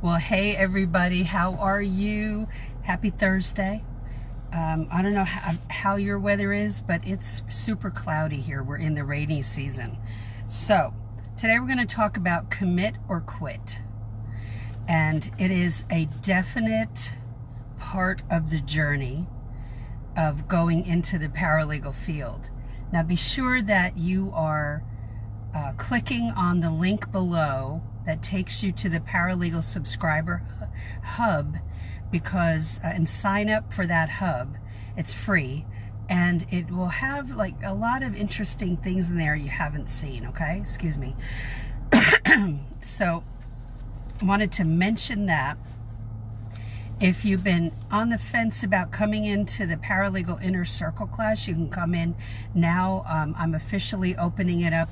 Well, hey everybody, how are you? Happy Thursday. I don't know how your weather is, but it's super cloudy here. We're in the rainy season. So today we're going to talk about commit or quit. And it is a definite part of the journey of going into the paralegal field. Now be sure that you are clicking on the link below that takes you to the Paralegal subscriber hub, because and sign up for that hub. It's free and it will have like a lot of interesting things in there you haven't seen. Okay, excuse me. So I wanted to mention that if you've been on the fence about coming into the Paralegal Inner Circle class, you can come in now. I'm officially opening it up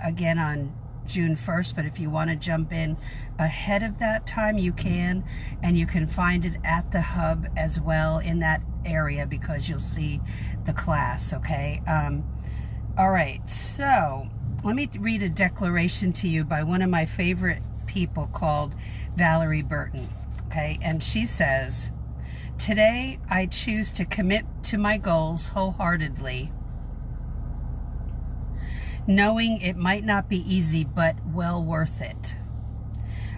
again on June 1st, but if you want to jump in ahead of that time, you can, and you can find it at the hub as well in that area, because you'll see the class. Okay. All right, so let me read a declaration to you by one of my favorite people called Valerie Burton. Okay, and she says, "Today I choose to commit to my goals wholeheartedly, knowing it might not be easy, but well worth it.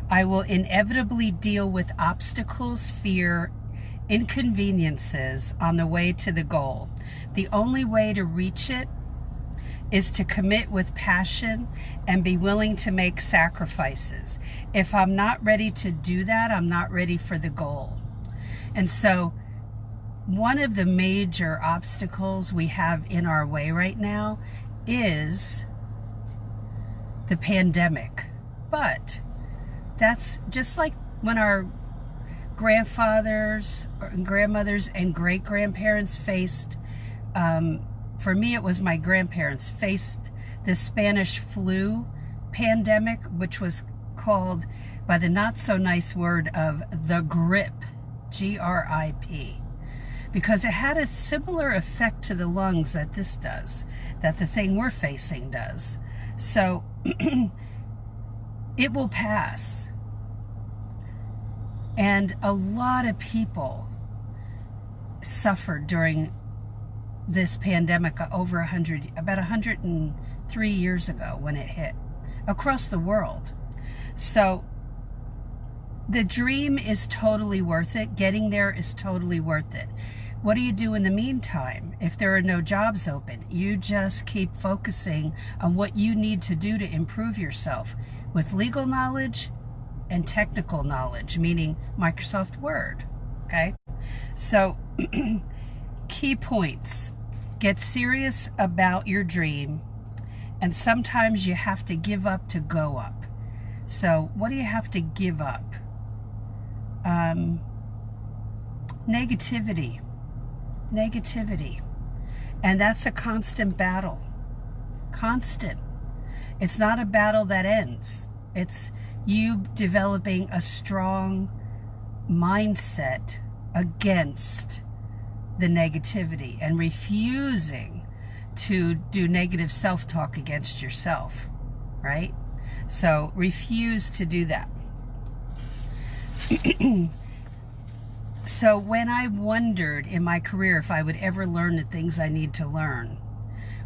I will inevitably deal with obstacles, fear, inconveniences on the way to the goal. The only way to reach it is to commit with passion and be willing to make sacrifices. If I'm not ready to do that, I'm not ready for the goal." And so one of the major obstacles we have in our way right now is the pandemic. But that's just like when our grandfathers and grandmothers and great-grandparents faced, for me it was my grandparents, faced the Spanish flu pandemic, which was called by the not so nice word of the grip, G-R-I-P. Because it had a similar effect to the lungs that this does, that the thing we're facing does. So it will pass. And a lot of people suffered during this pandemic about 103 years ago when it hit across the world. So the dream is totally worth it. Getting there is totally worth it. What do you do in the meantime? If there are no jobs open, you just keep focusing on what you need to do to improve yourself with legal knowledge and technical knowledge, meaning Microsoft Word. Okay? So, key points. Get serious about your dream, and sometimes you have to give up to go up. So, what do you have to give up? Negativity. And that's a constant battle. Constant. It's not a battle that ends. It's you developing a strong mindset against the negativity and refusing to do negative self-talk against yourself, right? So refuse to do that. So when I wondered in my career if I would ever learn the things I need to learn,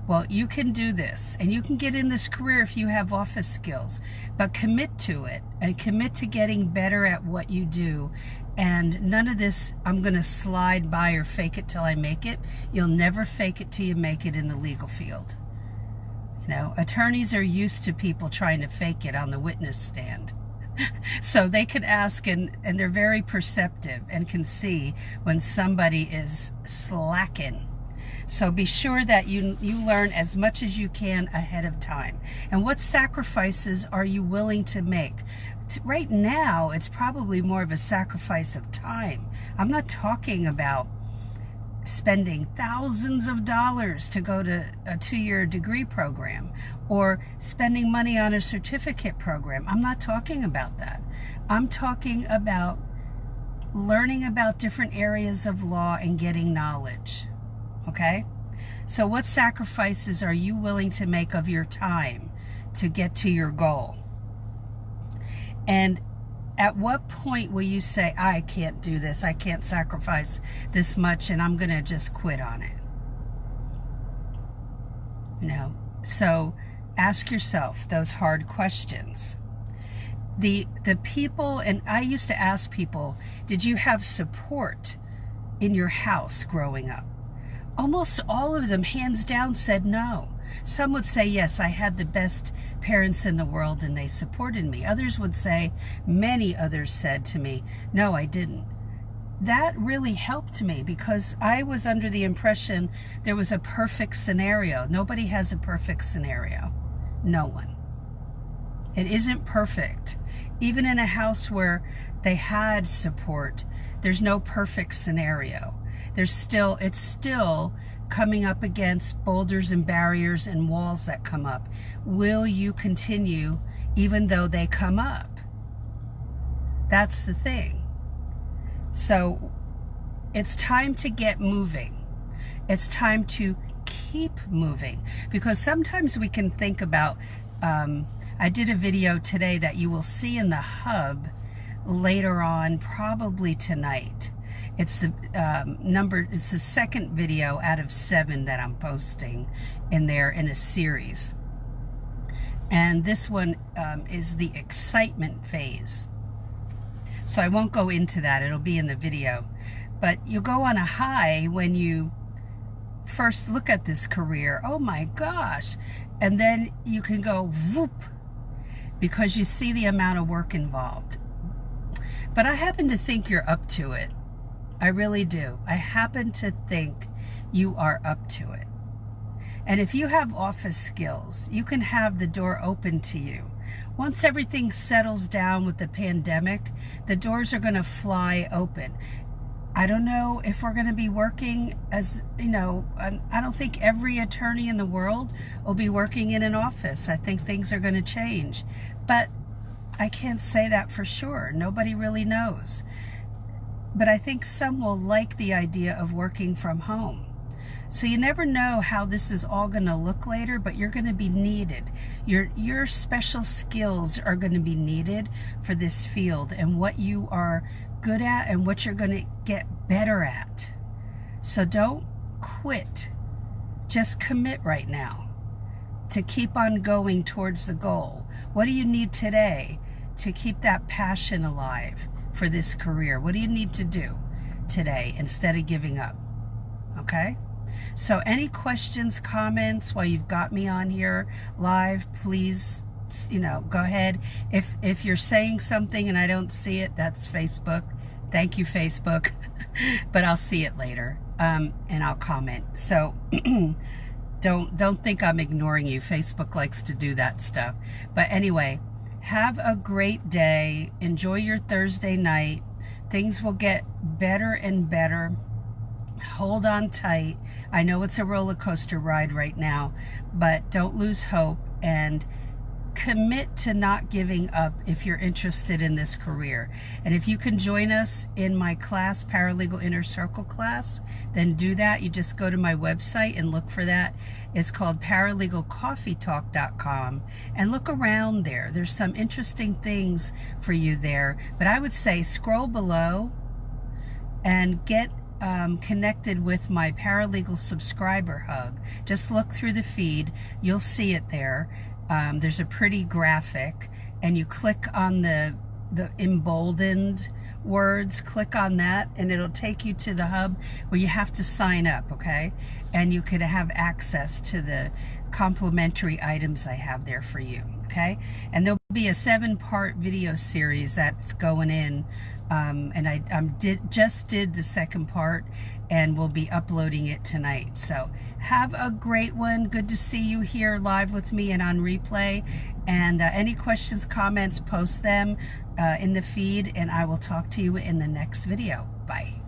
well, you can do this, and you can get in this career if you have office skills, but commit to it and commit to getting better at what you do. And none of this, I'm going to slide by or fake it till I make it. You'll never fake it till you make it in the legal field. You know, attorneys are used to people trying to fake it on the witness stand. So they can ask, and they're very perceptive and can see when somebody is slacking. So be sure that you learn as much as you can ahead of time. And what sacrifices are you willing to make? Right now, it's probably more of a sacrifice of time. I'm not talking about spending thousands of dollars to go to a 2-year degree program or spending money on a certificate program. I'm not talking about that. I'm talking about learning about different areas of law and getting knowledge. Okay? So what sacrifices are you willing to make of your time to get to your goal? And At what point will you say, I can't do this, I can't sacrifice this much, and I'm going to just quit on it? You know, so ask yourself those hard questions. The people, and I used to ask people, did you have support in your house growing up? Almost all of them, hands down, said no. Some would say, yes, I had the best parents in the world and they supported me. Others would say, many others said to me, no, I didn't. That really helped me because I was under the impression there was a perfect scenario. Nobody has a perfect scenario. No one. It isn't perfect. Even in a house where they had support, there's no perfect scenario. It's still coming up against boulders and barriers and walls that come up. Will you continue even though they come up? That's the thing. So it's time to get moving. It's time to keep moving, because sometimes we can think about, I did a video today that you will see in the hub later on, probably tonight. It's the it's the second video out of 7 that I'm posting in there in a series. And this one is the excitement phase. So I won't go into that, it'll be in the video. But you go on a high when you first look at this career, oh my gosh, and then you can go whoop, because you see the amount of work involved. But I happen to think you're up to it. I really do. I happen to think you are up to it. And if you have office skills, you can have the door open to you. Once everything settles down with the pandemic, the doors are going to fly open. I don't know if we're going to be working as, you know, I don't think every attorney in the world will be working in an office. I think things are going to change. But I can't say that for sure. Nobody really knows. But I think some will like the idea of working from home. So you never know how this is all going to look later, but you're going to be needed. Your special skills are going to be needed for this field, and what you are good at and what you're going to get better at. So don't quit. Just commit right now to keep on going towards the goal. What do you need today to keep that passion alive for this career? What do you need to do today instead of giving up? Okay? So any questions, comments while you've got me on here live, please, you know, go ahead. If you're saying something and I don't see it, that's Facebook. Thank you, Facebook. But I'll see it later, and I'll comment. So don't think I'm ignoring you. Facebook likes to do that stuff. But anyway, have a great day. Enjoy your Thursday night. Things will get better and better. Hold on tight. I know it's a roller coaster ride right now, but don't lose hope and commit to not giving up if you're interested in this career. And if you can join us in my class, Paralegal Inner Circle class, then do that. You just go to my website and look for that. It's called paralegalcoffeetalk.com, and look around there. There's some interesting things for you there. But I would say scroll below and get connected with my Paralegal subscriber hub. Just look through the feed. You'll see it there. There's a pretty graphic, and you click on the emboldened words, click on that, and it'll take you to the hub where you have to sign up, okay? And you could have access to the complimentary items I have there for you, okay? And there'll be a 7-part video series that's going in, and I just did the second part, and we'll be uploading it tonight. So have a great one. Good to see you here live with me and on replay. And any questions, comments, post them in the feed, and I will talk to you in the next video. Bye.